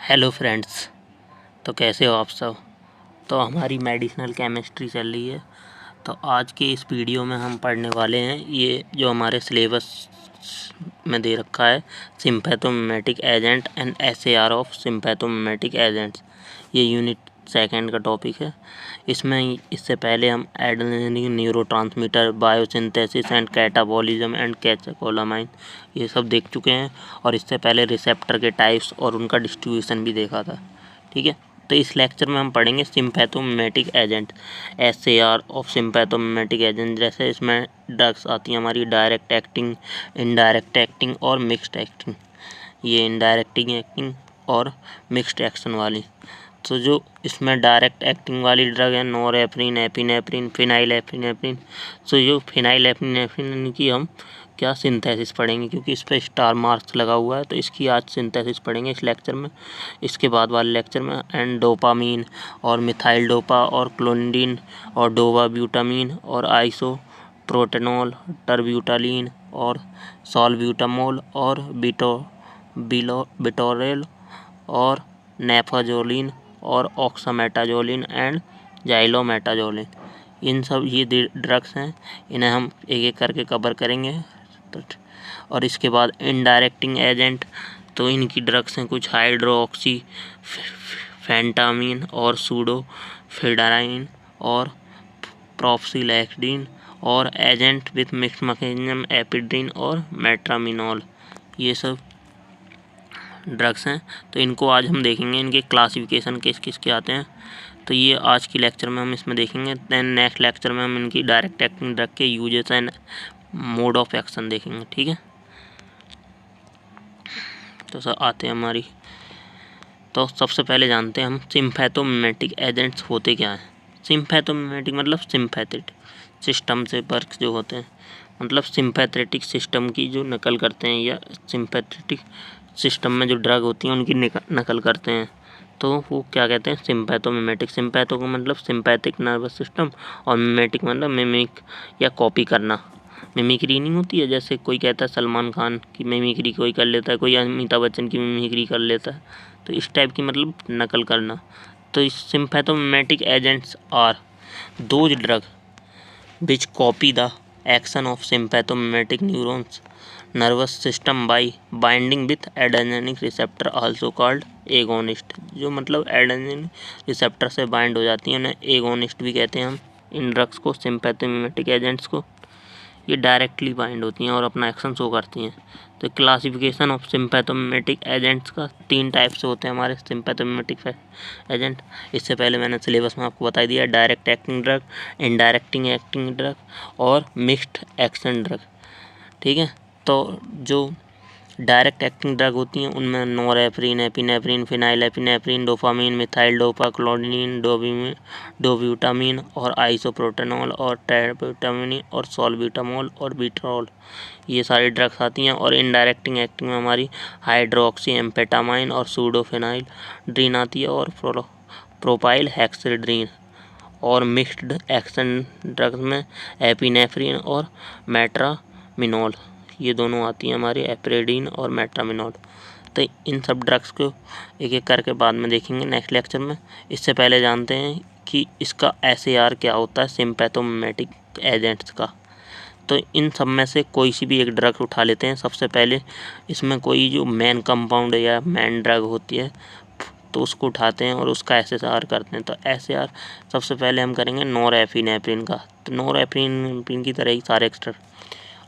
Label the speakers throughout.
Speaker 1: Hello friends. तो कैसे हो आप सब। तो हमारी मेडिसिनल केमिस्ट्री चल रही है। तो आज के इस वीडियो में हम पढ़ने वाले हैं ये जो हमारे सिलेबस में दे रखा है, sympathomimetic agent and SAR of sympathomimetic agents. ये यूनिट सेकंड का टॉपिक है। इसमें इससे पहले हम adrenaline, neurotransmitter, biosynthesis and catabolism and catecholamine ये सब देख चुके हैं, और इससे पहले रिसेप्टर के टाइप्स और उनका डिस्ट्रीब्यूशन भी देखा था। ठीक है, तो इस लेक्चर में हम पढ़ेंगे sympathomimetic agent, SAR of sympathomimetic agent. जैसे इसमें ड्रग्स आती हैं हमारी डायरेक्ट एक्टिंग, इनडायरेक्ट एक्टिंग और मिक्स्ड एक्टिंग। ये इनडायरेक्ट एक्टिंग और मिक्स्ड एक्शन वाली। तो जो इसमें डायरेक्ट एक्टिंग वाली ड्रग है नॉरएफ्रिन, एपिनेफ्रिन, फिनाइलएपिनेफ्रिन। तो जो फिनाइलएपिनेफ्रिन की हम क्या सिंथेसिस पढ़ेंगे, क्योंकि इस पर स्टार मार्क्स लगा हुआ है, तो इसकी आज सिंथेसिस पढ़ेंगे इस लेक्चर में। इसके बाद वाले लेक्चर में एंड डोपामीन और मिथाइल डोपा और क्लोनिडीन और डोवाब्यूटामीन और आइसोप्रोटेनॉल, टर्ब्यूटालीन और सॉल्ब्यूटामोल और बिटोरेल और नेफाजोलिन और ऑक्सामेटाजोलिन एंड जाइलोमेटाजोलिन। इन सब ये ड्रग्स हैं, इन्हें हम एक एक करके कवर करेंगे। और इसके बाद इनडायरेक्टिंग एजेंट, तो इनकी ड्रग्स हैं कुछ हाइड्रोक्सी फेंटामीन और सूडोफिडाराइन और प्रोप्सिलैक्सिन और एजेंट विथ मिक्स्ड मैकेनिज्म एपिड्रीन और मेट्रामिनॉल। ये सब ड्रग्स हैं। तो इनको आज हम देखेंगे, इनके क्लासिफिकेशन किस किस के आते हैं। तो ये आज की लेक्चर में हम इसमें देखेंगे। दैन नेक्स्ट लेक्चर में हम इनकी डायरेक्ट एक्टिंग ड्रग के uses and mode of action देखेंगे। ठीक है, तो सर आते हैं हमारी। तो सबसे पहले जानते हैं हम सिम्पैथोमिमेटिक एजेंट्स होते क्या हैं। सिम्पैथोमिमेटिक मतलब सिम्पैथेटिक सिस्टम से वर्क जो होते हैं, मतलब सिम्पैथेटिक सिस्टम की जो नकल करते हैं, या सिम्पैथेटिक सिस्टम में जो ड्रग होती हैं उनकी नकल करते हैं, तो वो क्या कहते हैं, सिम्पैथोमिमेटिक। सिम्पैथो का मतलब सिम्पैथिक नर्वस सिस्टम, और मिमेटिक मतलब मिमिक या कॉपी करना। मिमिक्री नहीं होती है, जैसे कोई कहता है सलमान खान की मिमिक्री कोई कर लेता है, कोई अमिताभ बच्चन की मिमिक्री कर लेता है, तो इस टाइप की मतलब नकल करना। तो इस sympathomimetic agents are those drug which copy the action of sympathomimetic neurons nervous system by binding with adrenergic receptor also called agonist। जो मतलब एड्रेनलिन रिसेप्टर से बाइंड हो जाती हैं, उन्हें एगोनिस्ट भी कहते हैं हम। इन ड्रग्स को, सिम्पैथोमिमेटिक एजेंट्स को, ये डायरेक्टली बाइंड होती हैं और अपना एक्शन शो करती हैं। तो क्लासिफिकेशन ऑफ सिम्पैथोमिमेटिक एजेंट्स का 3 टाइप से होते हैं हमारे सिम्पैथोमिमेटिक एजेंट। इससे पहले मैंने सिलेबस में आपको बता दिया, direct acting drug, indirecting acting drug और मिक्स्ड एक्शन ड्रग। ठीक है, तो जो डायरेक्ट एक्टिंग ड्रग होती हैं उनमें norepinephrine, epinephrine, phenylepinephrine, dopamine, methyl dopa, clonidine, dobutamine और आइसोप्रोटेनॉल और टेरब्यूटामीन और सॉल्ब्यूटामोल और बिट्रॉल, ये सारी ड्रग्स आती हैं। और इनडायरेक्टिंग एक्टिंग में हमारी हाइड्रोक्सी एम्फेटामाइन और सूडोफेनाइल्ड्रीन आती है, और प्रोपाइल हेक्सेड्रीन। और मिक्स्ड एक्शन ड्रग्स में एपिनेफ्रिन और मेट्रामिनॉल, ये दोनों आती हैं हमारी, एप्रेडिन और मेट्रामिनॉल। तो इन सब ड्रग्स को एक एक करके बाद में देखेंगे नेक्स्ट लेक्चर में। इससे पहले जानते हैं कि इसका एसएआर क्या होता है सिम्पैथोमिमेटिक एजेंट्स का। तो इन सब में से कोई सी भी एक ड्रग उठा लेते हैं। सबसे पहले इसमें कोई जो मेन कंपाउंड या मेन ड्रग होती है, तो उसको उठाते हैं और उसका एसएआर करते हैं। तो एसएआर सबसे पहले हम करेंगे नॉरएपिनेफ्रिन का। तो नॉरएपिनेफ्रिन की तरह ही सारे एक्स्ट्रा।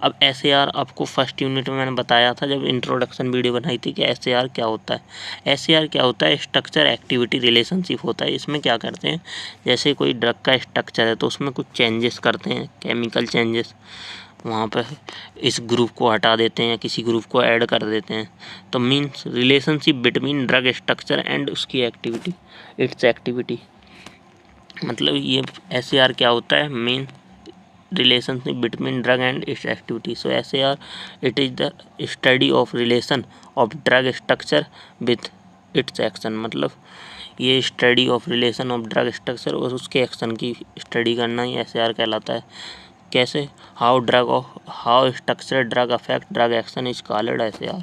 Speaker 1: अब एसएआर आपको फर्स्ट यूनिट में मैंने बताया था जब इंट्रोडक्शन वीडियो बनाई थी कि एसएआर क्या होता है। एसएआर क्या होता है, स्ट्रक्चर एक्टिविटी रिलेशनशिप होता है। इसमें क्या करते हैं, जैसे कोई ड्रग का स्ट्रक्चर है तो उसमें कुछ चेंजेस करते हैं, केमिकल चेंजेस, वहाँ पर इस ग्रुप को हटा देते हैं या किसी ग्रुप को ऐड कर देते हैं। तो means relationship between drug structure and उसकी एक्टिविटी, इट्स एक्टिविटी। मतलब ये एसएआर क्या होता है, main relationship between drug and its activity. So SAR, it is the study of relation of drug structure with its action। मतलब ये study of relation of drug structure और उसके action की स्टडी करना ही SAR कहलाता है। कैसे how structure drug affect drug action is called SAR,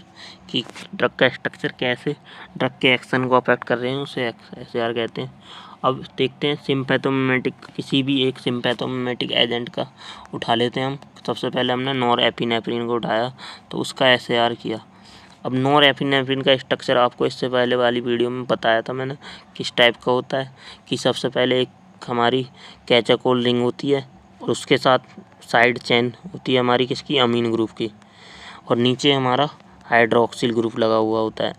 Speaker 1: कि ड्रग का स्ट्रक्चर कैसे ड्रग के एक्शन को अफेक्ट कर रहे हैं उसे SAR कहते हैं। अब देखते हैं सिम्पैथोमिमेटिक, किसी भी एक सिम्पैथोमिमेटिक एजेंट का उठा लेते हैं हम। सबसे पहले हमने नॉरएपिनेफ्रिन को उठाया तो उसका SAR किया। अब नॉरएपिनेफ्रिन का स्ट्रक्चर आपको इससे पहले वाली वीडियो में बताया था मैंने किस टाइप का होता है, कि सबसे पहले एक हमारी कैचाकोल रिंग होती है और उसके साथ साइड चेन होती है हमारी किसकी, अमीन ग्रुप की, और नीचे हमारा हाइड्रोक्सिल ग्रुप लगा हुआ होता है।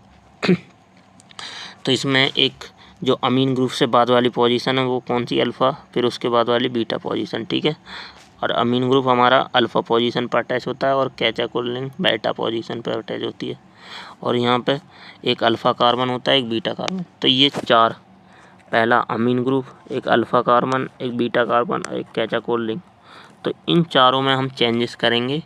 Speaker 1: तो इसमें एक जो अमीन ग्रुप से बाद वाली पोजीशन है वो कौन सी, अल्फ़ा, फिर उसके बाद वाली बीटा पोजीशन, ठीक है। और अमीन ग्रुप हमारा अल्फ़ा पोजीशन पर अटैच होता है और कैचाकोल रिंग बीटा पोजीशन पर अटैच होती है। और यहाँ पे एक अल्फ़ा कार्बन होता है, एक बीटा कार्बन। तो ये चार, पहला अमीन ग्रुप, एक अल्फ़ा कार्बन, एक बीटा कार्बन और एक कैचाकोल रिंग, तो इन चारों में हम चेंजेस करेंगे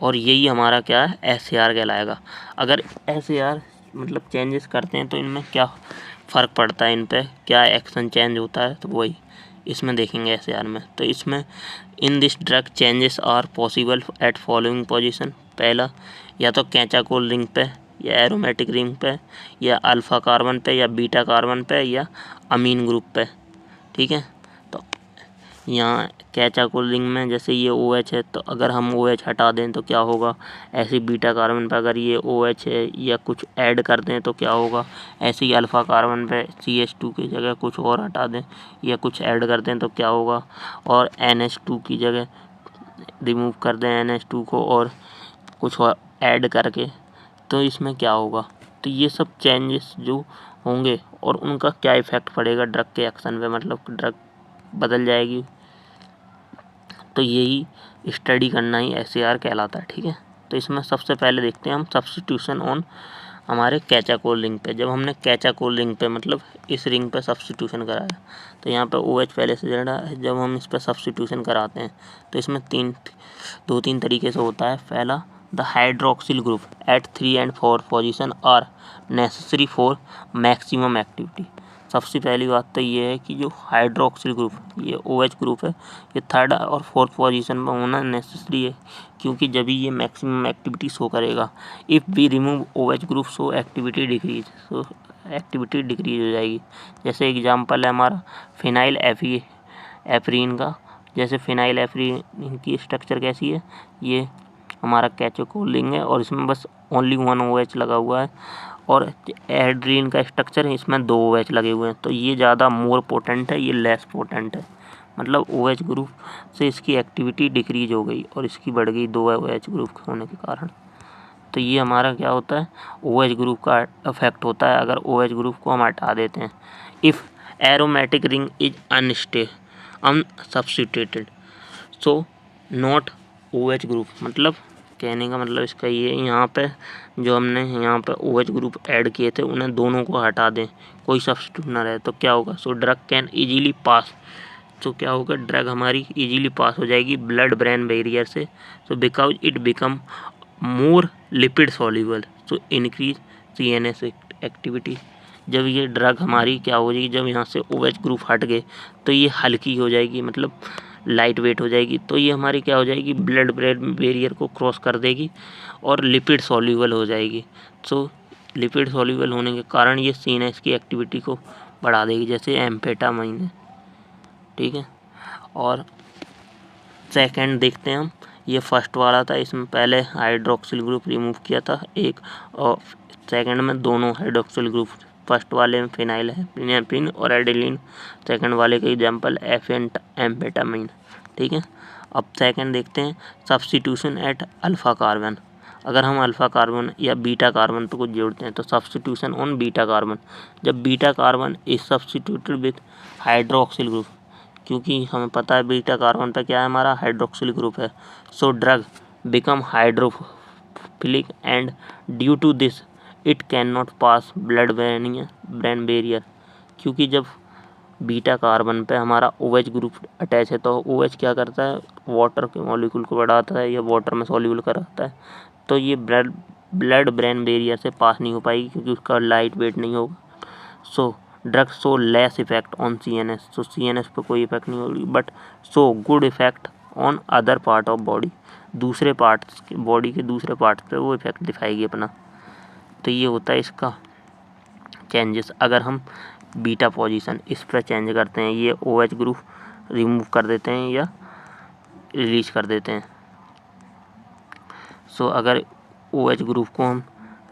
Speaker 1: और यही हमारा क्या है, SAR कहलाएगा। अगर SAR मतलब चेंजेस करते हैं तो इनमें क्या फ़र्क पड़ता है, इन पे क्या एक्शन चेंज होता है, तो वही इसमें देखेंगे SAR में। तो इसमें in this drug changes are possible at following position, पहला या तो कैचाकोल रिंग पे या एरोमेटिक रिंग पे या अल्फ़ा कार्बन पे या बीटा कार्बन पे या अमीन ग्रुप पे, ठीक है। तो यहाँ कैचाकोल रिंग में जैसे ये OH है, तो अगर हम OH हटा दें तो क्या होगा, ऐसे बीटा कार्बन पे अगर ये OH है या कुछ ऐड कर दें तो क्या होगा, ऐसे ही अल्फ़ा कार्बन पे CH2 की जगह कुछ और हटा दें या कुछ ऐड कर दें तो क्या होगा, और NH2 की जगह रिमूव कर दें NH2 को और कुछ और ऐड करके, तो इसमें क्या होगा। तो ये सब चेंजेस जो होंगे और उनका क्या इफ़ेक्ट पड़ेगा ड्रग के एक्शन पे, मतलब ड्रग बदल जाएगी, तो यही स्टडी करना ही SAR कहलाता है, ठीक है। तो इसमें सबसे पहले देखते हैं हम सब्स्टिट्यूशन ऑन हमारे कैचाकोल रिंग पे। जब हमने कैचाकोल रिंग पे मतलब इस रिंग पे सब्स्टिट्यूशन कराया, तो यहाँ पे OH पहले से जड़ा है, जब हम इस पर सब्स्टिट्यूशन कराते हैं तो इसमें दो तीन तरीके से होता है। पहला, the hydroxyl group at 3 and 4 position are necessary for maximum activity. सबसे पहली बात तो ये है कि जो हाइड्रोक्सिल ग्रुप, ये OH ग्रुप है, ये 3rd और 4th पोजीशन में होना नेसेसरी है, क्योंकि जब ये मैक्सिमम एक्टिविटी शो करेगा। If we remove OH group so activity decrease, so activity decrease हो जाएगी। जैसे एग्जांपल है हमारा फिनाइल एफ्रीन का। जैसे फिनाइल एफ्रीन की स्ट्रक्चर कैसी है, ये हमारा कैचाकोल रिंग है और इसमें बस ओनली 1 OH लगा हुआ है, और एड्रीन का स्ट्रक्चर है, इसमें 2 OH लगे हुए हैं। तो ये ज़्यादा मोर पोटेंट है, ये लेस पोटेंट है, मतलब OH ग्रुप से इसकी एक्टिविटी डिक्रीज हो गई और इसकी बढ़ गई 2 OH ग्रुप होने के कारण। तो ये हमारा क्या होता है, OH ग्रुप का इफेक्ट होता है अगर OH ग्रुप को हम हटा देते हैं। If aromatic ring is unsubstituted so not OH group, मतलब कहने का मतलब इसका ये, यहाँ पे जो हमने यहाँ पे OH ग्रुप ऐड किए थे उन्हें दोनों को हटा दें, कोई सब्स्टिट्यूट ना रहे, तो क्या होगा, so drug can easily pass, तो क्या होगा, ड्रग हमारी इजीली पास हो जाएगी ब्लड ब्रेन बैरियर से। So because it become more lipid soluble, so increase CNS activity. जब ये ड्रग हमारी क्या हो जाएगी, जब यहाँ से OH ग्रुप हट गए तो ये हल्की हो जाएगी, मतलब लाइट वेट हो जाएगी, तो ये हमारी क्या हो जाएगी, ब्लड ब्रेन बैरियर को क्रॉस कर देगी और लिपिड सॉल्युबल हो जाएगी। सो लिपिड सॉल्युबल होने के कारण ये CNS की एक्टिविटी को बढ़ा देगी, जैसे एम्फेटामाइन है, ठीक है। और सेकंड देखते हैं हम, ये फर्स्ट वाला था, इसमें पहले हाइड्रोक्सिल ग्रुप रिमूव किया था एक, और सेकंड में दोनों हाइड्रोक्सिल ग्रुप, फर्स्ट वाले में फिनाइल है एपिनेफ्रिन और एडेलिन, सेकंड वाले का एग्जांपल एम्फेटामाइन, ठीक है। अब सेकंड देखते हैं सब्स्टिट्यूशन एट अल्फ़ा कार्बन। अगर हम अल्फ़ा कार्बन या बीटा कार्बन पे कुछ जोड़ते हैं तो सब्स्टिट्यूशन ऑन बीटा कार्बन। जब beta carbon is substituted with hydroxyl group, क्योंकि हमें पता है बीटा कार्बन पे क्या है, हमारा हाइड्रोक्सिल ग्रुप है, so drug become hydrophilic and due to this it can not pass blood brain barrier. क्योंकि जब बीटा कार्बन पे हमारा OH ग्रुप अटैच है तो OH क्या करता है, वाटर के मॉलिक्यूल को बढ़ाता है या वाटर में सॉल्यूबल कराता है, तो ये ब्लड ब्रेन बैरियर से पास नहीं हो पाएगी क्योंकि उसका लाइट वेट नहीं होगा। So drug show less effect on CNS, so CNS पे कोई इफेक्ट नहीं होगी, but show good effect on other part of body, दूसरे पार्ट्स बॉडी के दूसरे पार्ट्स पे वो इफेक्ट दिखाएगी अपना। तो ये होता है इसका चेंजेस। अगर हम बीटा पोजीशन इस पर चेंज करते हैं, ये OH ग्रुप रिमूव कर देते हैं या रिलीज कर देते हैं। सो अगर OH ग्रुप को हम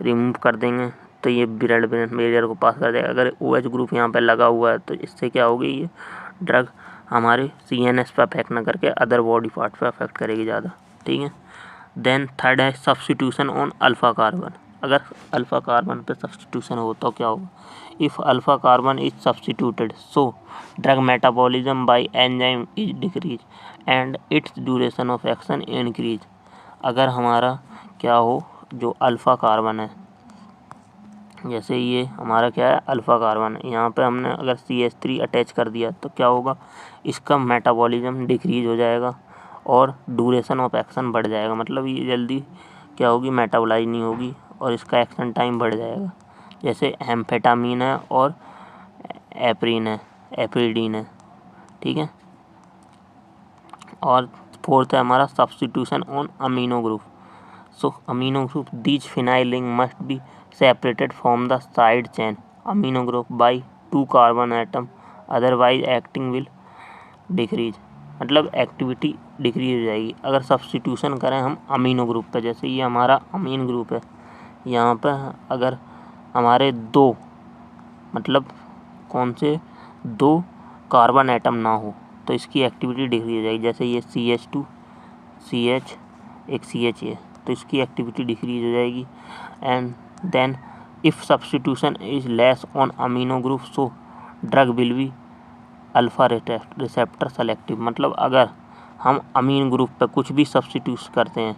Speaker 1: रिमूव कर देंगे तो ये ब्लड बैरियर को पास कर देगा। अगर OH ग्रुप यहाँ पे लगा हुआ है तो इससे क्या होगी, ये ड्रग हमारे CNS पर अफेक्ट ना करके अदर बॉडी पार्ट पे अफेक्ट करेगी ज़्यादा, ठीक है। देन थर्ड है सब्स्टिट्यूशन ऑन अल्फा कार्बन। अगर अल्फा कार्बन पे सब्स्टिट्यूशन हो तो क्या होगा, if alpha carbon is substituted so drug metabolism bye enzyme is decrease and it's duration of action increase. अगर हमारा क्या हो, जो अल्फा कार्बन है, जैसे ये हमारा क्या है अल्फा कार्बन है, यहाँ पे हमने अगर CH3 अटैच कर दिया तो क्या होगा, इसका मेटाबॉलिज्म डिक्रीज हो जाएगा और ड्यूरेशन ऑफ एक्शन बढ़ जाएगा। मतलब ये जल्दी क्या होगी, मेटाबोलाइज नहीं होगी और इसका एक्शन टाइम बढ़ जाएगा। जैसे एम्फेटामीन है और एप्रीडीन है, ठीक है। और फोर्थ है हमारा substitution on amino group. So amino group these phenyl link must be separated from the side chain amino group by 2 carbon atom otherwise acting will decrease। मतलब एक्टिविटी डिक्रीज हो जाएगी अगर सब्स्टिट्यूशन करें हम अमीनो ग्रुप पे। जैसे ये हमारा अमीन ग्रुप है, यहाँ पे अगर हमारे दो मतलब कौन से 2 कार्बन एटम ना हो तो इसकी एक्टिविटी डिक्रीज हो जाएगी। जैसे ये CH2 CH एक CH है तो इसकी एक्टिविटी डिक्रीज हो जाएगी। And then if substitution is less on amino group so drug will be alpha receptor selective। मतलब अगर हम अमीन ग्रुप पे कुछ भी सब्स्टिट्यूट करते हैं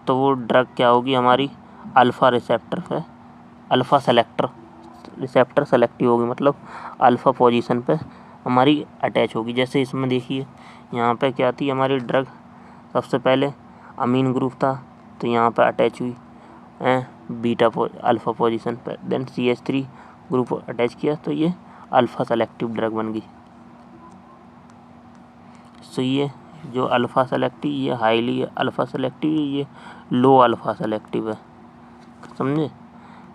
Speaker 1: तो वो ड्रग क्या होगी हमारी अल्फ़ा रिसेप्टर पे अल्फ़ा रिसेप्टर सेलेक्टिव होगी। मतलब अल्फ़ा पोजीशन पे हमारी अटैच होगी। जैसे इसमें देखिए यहाँ पे क्या थी हमारी ड्रग, सबसे पहले अमीन ग्रुप था तो यहाँ पे अटैच हुई बीटा अल्फ़ा पोजीशन पर, देन CH3 ग्रुप अटैच किया तो ये अल्फ़ा सेलेक्टिव ड्रग बन गई। सो ये जो अल्फ़ा सेलेक्टिव, ये हाईली अल्फ़ा सेलेक्टिव, ये लो अल्फ़ा सेलेक्टिव है, समझे।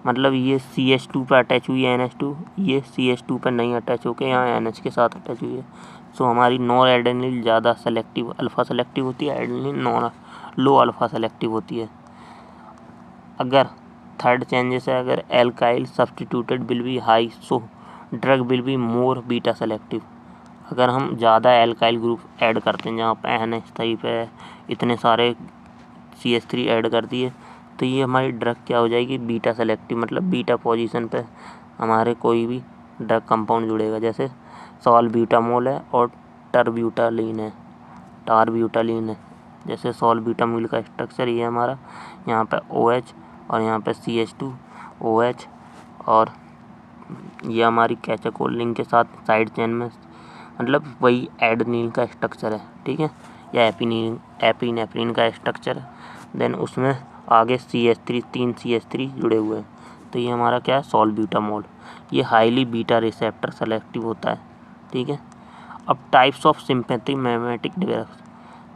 Speaker 1: मतलब ये CH2 पर अटैच हुई है NH2, ये CH2 पर नहीं अटैच होकर यहाँ NH के साथ अटैच हुई है। सो हमारी नॉन एडेनिल ज़्यादा सेलेक्टिव अल्फ़ा सेलेक्टिव होती है, एडेनिल नॉन लो अल्फ़ा सेलेक्टिव होती है। अगर थर्ड चेंजेस है, अगर alkyl substituted will be high so drug will be more beta selective. अगर हम ज़्यादा एल्काइल ग्रुप ऐड करते हैं, जहाँ पे NH टाइप है, इतने सारे CH3 ऐड कर दिए तो ये हमारी ड्रग क्या हो जाएगी बीटा सेलेक्टिव। मतलब बीटा पोजीशन पे हमारे कोई भी ड्रग कंपाउंड जुड़ेगा। जैसे सॉल्ब्यूटामोल है और टारब्यूटालीन है। जैसे सॉल्ब्यूटामोल का स्ट्रक्चर ये हमारा, यहाँ पे OH और यहाँ पे CH2 OH और ये हमारी कैचेकोलिन के साथ साइड चेन में, मतलब वही एडेनिन का स्ट्रक्चर है, ठीक है, या एपिनेफ्रिन का स्ट्रक्चर है। देन उसमें आगे तीन CH3 जुड़े हुए हैं तो ये हमारा क्या है सॉल्ब्यूटामोल। ये हाईली बीटा रिसेप्टर सेलेक्टिव होता है, ठीक है। अब types of sympathetic mimetic drugs,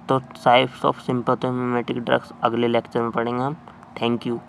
Speaker 1: तो types of sympathetic mimetic drugs अगले लेक्चर में पढ़ेंगे हम। Thank you.